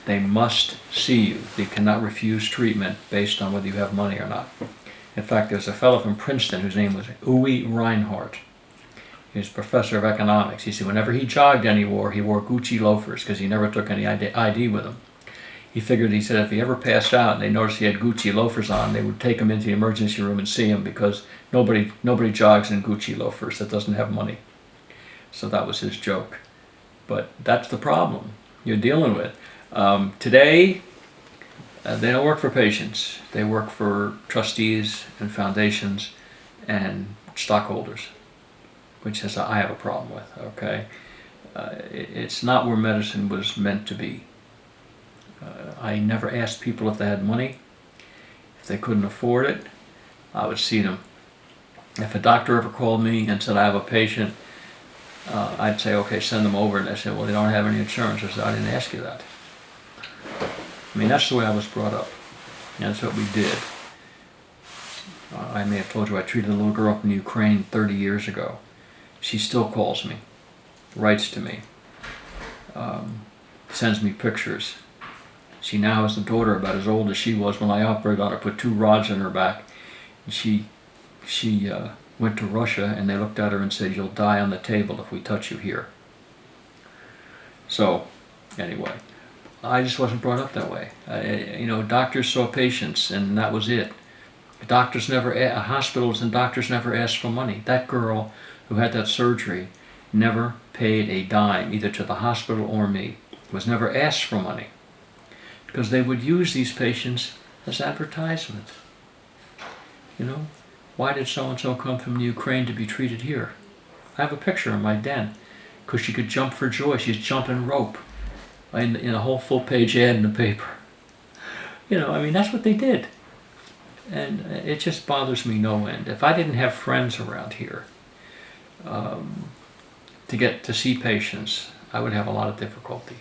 They must see you. They cannot refuse treatment based on whether you have money or not. In fact, there's a fellow from Princeton whose name was Weierman. He was a professor of economics. He said whenever he jogged anywhere, he wore Gucci loafers because he never took any ID with him. He figured, he said, if he ever passed out and they noticed he had Gucci loafers on, they would take him into the emergency room and see him because nobody jogs in Gucci loafers that doesn't have money. So that was his joke. But that's the problem you're dealing with. Today, they don't work for patients. They work for trustees and foundations and stockholders, which I have a problem with, okay? It's not where medicine was meant to be. I never asked people if they had money. If they couldn't afford it, I would see them. If a doctor ever called me and said, I have a patient, I'd say, okay, send them over. And they said, well, they don't have any insurance. I said, I didn't ask you that. I mean, that's the way I was brought up. And that's what we did. I may have told you I treated a little girl from Ukraine 30 years ago. She still calls me, writes to me, sends me pictures. She now has a daughter about as old as she was when I operated on her, put 2 rods in her back. And she went to Russia and they looked at her and said, you'll die on the table if we touch you here. So, anyway, I just wasn't brought up that way. Doctors saw patients and that was it. Hospitals and doctors never asked for money. That girl who had that surgery never paid a dime, either to the hospital or me. Was never asked for money. Because they would use these patients as advertisement. Why did so-and-so come from Ukraine to be treated here? I have a picture in my den. Because she could jump for joy. She's jumping rope in a whole full-page ad in the paper. That's what they did. And it just bothers me no end. If I didn't have friends around here to get to see patients, I would have a lot of difficulty.